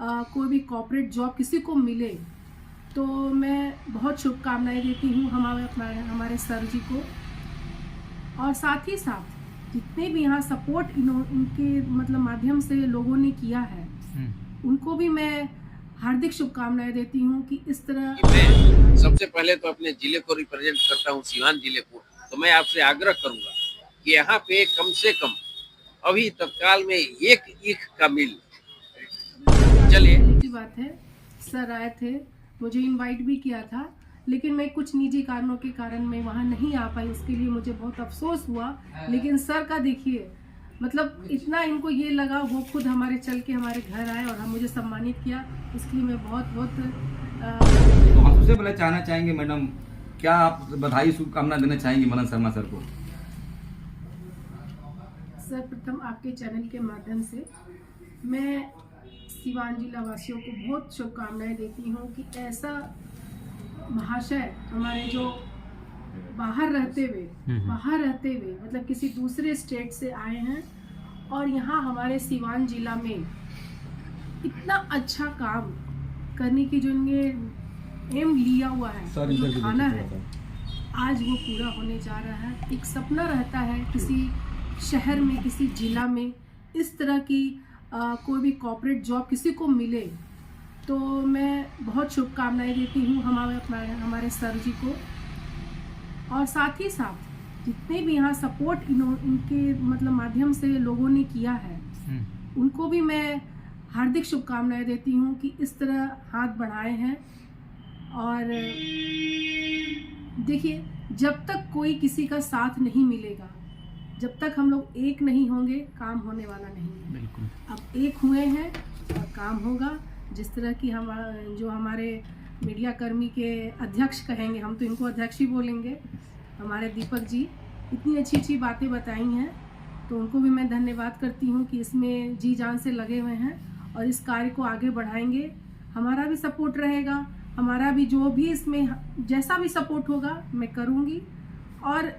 कोई भी corporate job किसी को मिले तो मैं बहुत शुभकामनाएं देती हूँ हमारे सर जी को। और साथ ही साथ जितने भी यहाँ सपोर्ट इनके मतलब माध्यम से लोगों ने किया है उनको भी मैं हार्दिक शुभकामनाएं देती हूँ कि इस तरह। मैं सबसे पहले तो अपने जिले को रिप्रेजेंट करता हूँ, सीवान जिले को। तो मैं आपसे आग्रह करूंगा कि यहाँ पे कम से कम अभी तत्काल में एक ईख का मिल चले। पहले की बात है, सर आए थे, मुझे इनवाइट भी किया था, लेकिन मैं कुछ निजी कारणों के कारण मैं वहाँ नहीं आ पाई। उसके लिए मुझे बहुत अफसोस हुआ। लेकिन सर का देखिए मतलब इतना इनको ये लगा, वो खुद हमारे चल के हमारे घर आए और हम मुझे सम्मानित किया। इसके लिए मैं बहुत तो हम सबसे पहले चाहना चाहेंगे मैडम, क्या आप बधाई शुभकामना देना चाहेंगे मनन शर्मा सर को? सर्वप्रथम आपके चैनल के माध्यम से मैं सीवान जिला वासियों को बहुत शुभकामनाएं देती हूँ कि ऐसा महाशय हमारे जो बाहर रहते हुए मतलब किसी दूसरे स्टेट से आए हैं और यहाँ हमारे सीवान जिला में इतना अच्छा काम करने की जो इनके एम लिया हुआ है, जो खाना है, आज वो पूरा होने जा रहा है। एक सपना रहता है किसी शहर में, किसी जिला में इस तरह की कोई भी कॉर्पोरेट जॉब किसी को मिले तो मैं बहुत शुभकामनाएं देती हूँ हमारे सर जी को। और साथ ही साथ जितने भी यहाँ सपोर्ट इनके मतलब माध्यम से लोगों ने किया है उनको भी मैं हार्दिक शुभकामनाएं देती हूँ कि इस तरह हाथ बढ़ाए हैं। और देखिए, जब तक कोई किसी का साथ नहीं मिलेगा, जब तक हम लोग एक नहीं होंगे, काम होने वाला नहीं है। बिल्कुल। अब एक हुए हैं और काम होगा। जिस तरह की जो हमारे मीडिया कर्मी के अध्यक्ष कहेंगे, हम तो इनको अध्यक्ष ही बोलेंगे, हमारे दीपक जी इतनी अच्छी अच्छी बातें बताई हैं, तो उनको भी मैं धन्यवाद करती हूँ कि इसमें जी जान से लगे हुए हैं और इस कार्य को आगे बढ़ाएंगे। हमारा भी सपोर्ट रहेगा, हमारा भी जो भी इसमें जैसा भी सपोर्ट होगा मैं करूँगी। और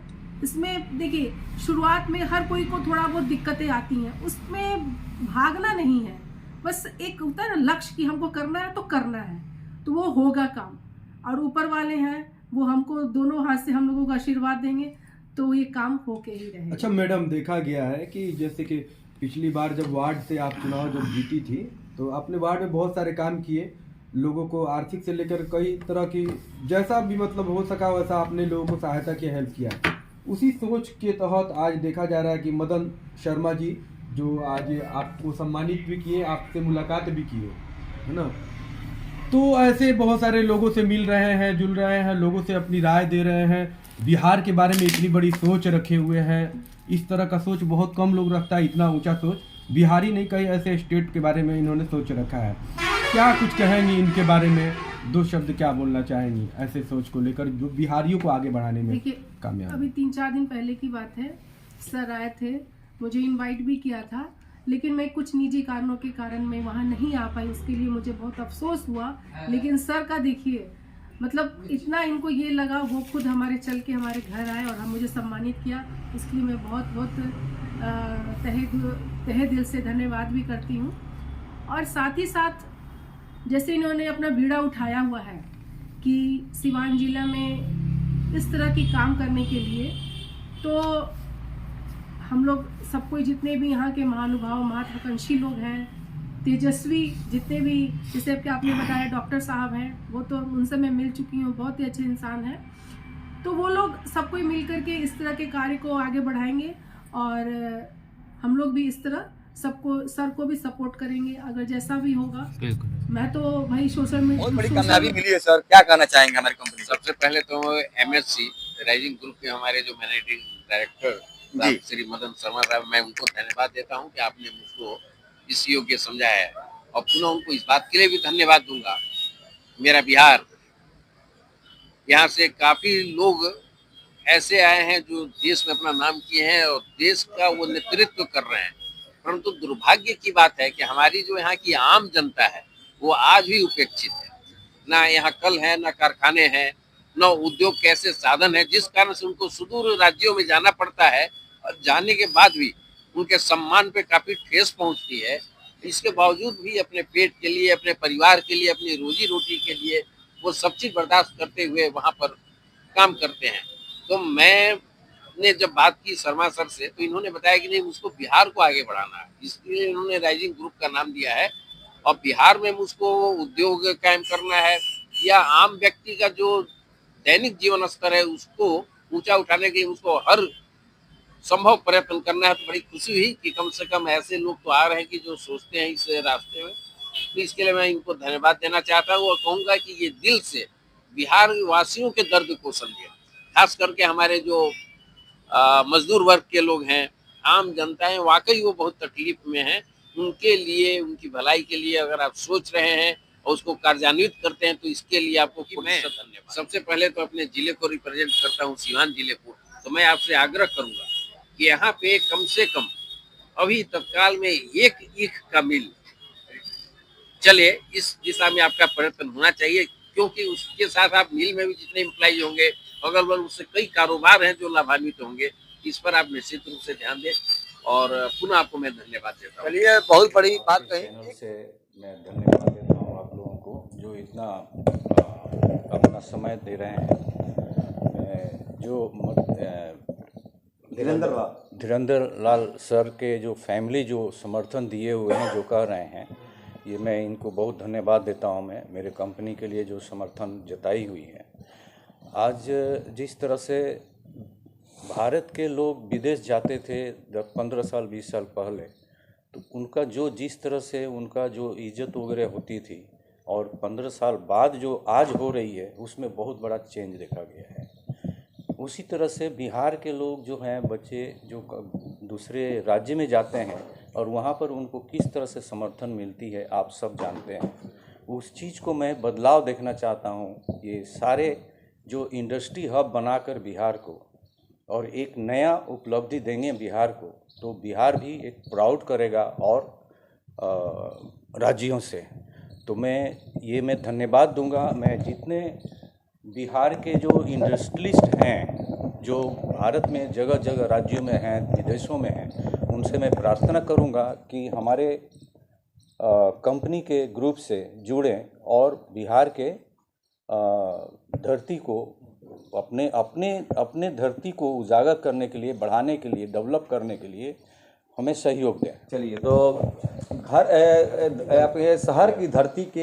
इसमें देखिए, शुरुआत में हर कोई को थोड़ा बहुत दिक्कतें आती हैं, उसमें भागना नहीं है, बस एक होता है ना लक्ष्य कि हमको करना है तो करना है, तो वो होगा काम। और ऊपर वाले हैं वो हमको दोनों हाथ से हम लोगों को आशीर्वाद देंगे तो ये काम होके ही रहेगा। अच्छा मैडम, देखा गया है कि जैसे कि पिछली बार जब वार्ड से आप चुनाव जब जीती थी तो आपने वार्ड में बहुत सारे काम किए, लोगों को आर्थिक से लेकर कई तरह की जैसा भी मतलब हो सका वैसा आपने लोगों को सहायता की, हेल्प किया। उसी सोच के तहत आज देखा जा रहा है कि मदन शर्मा जी जो आज आपको सम्मानित भी किए, आपसे मुलाकात भी किए, है ना? तो ऐसे बहुत सारे लोगों से मिल रहे हैं, जुल रहे हैं, लोगों से अपनी राय दे रहे हैं, बिहार के बारे में इतनी बड़ी सोच रखे हुए हैं। इस तरह का सोच बहुत कम लोग रखता है, इतना ऊंचा सोच बिहारी नहीं, कई ऐसे स्टेट के बारे में इन्होंने सोच रखा है। क्या कुछ कहेंगी इनके बारे में, दो शब्द क्या बोलना चाहेंगी ऐसे सोच को लेकर जो बिहारियों को आगे बढ़ाने में कामयाब? अभी 3-4 दिन पहले की बात है, सर आए थे, मुझे इनवाइट भी किया था, लेकिन मैं कुछ निजी कारणों के कारण मैं वहाँ नहीं आ पाई। उसके लिए मुझे बहुत अफसोस हुआ। लेकिन सर का देखिए मतलब इतना इनको ये लगा, वो खुद हमारे चल के हमारे घर आए और हम मुझे सम्मानित किया। इसके लिए मैं बहुत बहुत तहे दिल से धन्यवाद भी करती हूँ। और साथ ही साथ जैसे इन्होंने अपना बीड़ा उठाया हुआ है कि सीवान जिला में इस तरह की काम करने के लिए, तो हम लोग सब कोई जितने भी यहाँ के महानुभाव महत्वाकांक्षी लोग हैं, तेजस्वी जितने भी, जैसे कि आपने बताया डॉक्टर साहब हैं, वो तो उनसे मैं मिल चुकी हूँ, बहुत ही अच्छे इंसान हैं। तो वो लोग सब कोई मिल करके इस तरह के कार्य को आगे बढ़ाएंगे और हम लोग भी इस तरह सबको, सर को भी सपोर्ट करेंगे अगर जैसा भी होगा। मैं तो भाई सोशल मीडिया बहुत बड़ी कामयाबी मिली है सर, क्या कहना चाहेंगे हमारी कंपनी? सबसे पहले तो MSC राइजिंग ग्रुप के हमारे जो मैनेजिंग डायरेक्टर श्री मदन शर्मा साहब, मैं उनको धन्यवाद देता हूं कि आपने मुझको इस योग्य समझाया है। और पुनः उनको इस बात के लिए भी धन्यवाद दूंगा, मेरा बिहार, यहाँ से काफी लोग ऐसे आए हैं जो देश में अपना नाम किए हैं और देश का वो नेतृत्व कर रहे हैं। परंतु दुर्भाग्य की बात है कि हमारी जो यहाँ की आम जनता है वो आज भी उपेक्षित है। ना यहाँ कल है, ना कारखाने हैं, न उद्योग कैसे साधन है, जिस कारण से उनको सुदूर राज्यों में जाना पड़ता है और जाने के बाद भी उनके सम्मान पे काफी ठेस पहुंचती है। इसके बावजूद भी अपने पेट के लिए, अपने परिवार के लिए, अपनी रोजी रोटी के लिए वो सब चीज बर्दाश्त करते हुए वहां पर काम करते हैं। तो मैंने जब बात की शर्मा सर से, तो इन्होंने बताया कि नहीं, उसको बिहार को आगे बढ़ाना है, इसलिए इन्होंने राइजिंग ग्रुप का नाम दिया है। और बिहार में मुझको उद्योग कायम करना है या आम व्यक्ति का जो दैनिक जीवन स्तर है उसको ऊंचा उठाने के लिए उसको हर संभव प्रयत्न करना है। तो बड़ी खुशी हुई कि कम से कम ऐसे लोग तो आ रहे हैं कि जो सोचते हैं इस रास्ते में। तो इसके लिए मैं इनको धन्यवाद देना चाहता हूँ और कहूँगा कि ये दिल से बिहार वासियों के दर्द को समझे, खास करके हमारे जो मजदूर वर्ग के लोग हैं, आम जनता है, वाकई वो बहुत तकलीफ में हैं। उनके लिए, उनकी भलाई के लिए अगर आप सोच रहे हैं और उसको कार्यान्वित करते हैं तो इसके लिए आपको धन्यवाद। सबसे पहले तो अपने जिले को रिप्रेजेंट करता हूँ, सीवान जिले को, तो मैं आपसे आग्रह करूंगा कि यहाँ पे कम से कम अभी तत्काल में एक ईख का मिल चले, इस दिशा में आपका प्रयत्न होना चाहिए, क्योंकि उसके साथ आप मिल में भी जितने एम्प्लॉय होंगे, अगल बगल उससे कई कारोबार हैं जो लाभान्वित होंगे। इस पर आप निश्चित रूप से ध्यान दें और पुनः आपको मैं धन्यवाद देता हूँ। चलिए, बहुत बड़ी बात कही। चैनल से मैं धन्यवाद देता हूँ आप लोगों को जो इतना अपना समय दे रहे हैं। जो धीरेन्द्र लाल सर के जो फैमिली जो समर्थन दिए हुए हैं, जो कह रहे हैं, ये मैं इनको बहुत धन्यवाद देता हूँ। मैं मेरे कंपनी के लिए जो समर्थन जताई हुई है। आज जिस तरह से भारत के लोग विदेश जाते थे 15 साल 20 साल पहले, तो उनका जो जिस तरह से उनका जो इज्जत वगैरह होती थी और 15 साल बाद जो आज हो रही है, उसमें बहुत बड़ा चेंज देखा गया है। उसी तरह से बिहार के लोग जो हैं, बच्चे जो दूसरे राज्य में जाते हैं और वहाँ पर उनको किस तरह से समर्थन मिलती है, आप सब जानते हैं। उस चीज़ को मैं बदलाव देखना चाहता हूँ। ये सारे जो इंडस्ट्री हब बनाकर बिहार को और एक नया उपलब्धि देंगे बिहार को, तो बिहार भी एक प्राउड करेगा और राज्यों से। तो मैं धन्यवाद दूंगा। मैं जितने बिहार के जो इंडस्ट्रियलिस्ट हैं, जो भारत में जगह जगह राज्यों में हैं, विदेशों में हैं, उनसे मैं प्रार्थना करूंगा कि हमारे कंपनी के ग्रुप से जुड़ें और बिहार के धरती को अपने धरती को उजागर करने के लिए, बढ़ाने के लिए, डेवलप करने के लिए हमें सहयोग दें। चलिए, तो घर आपके शहर की धरती के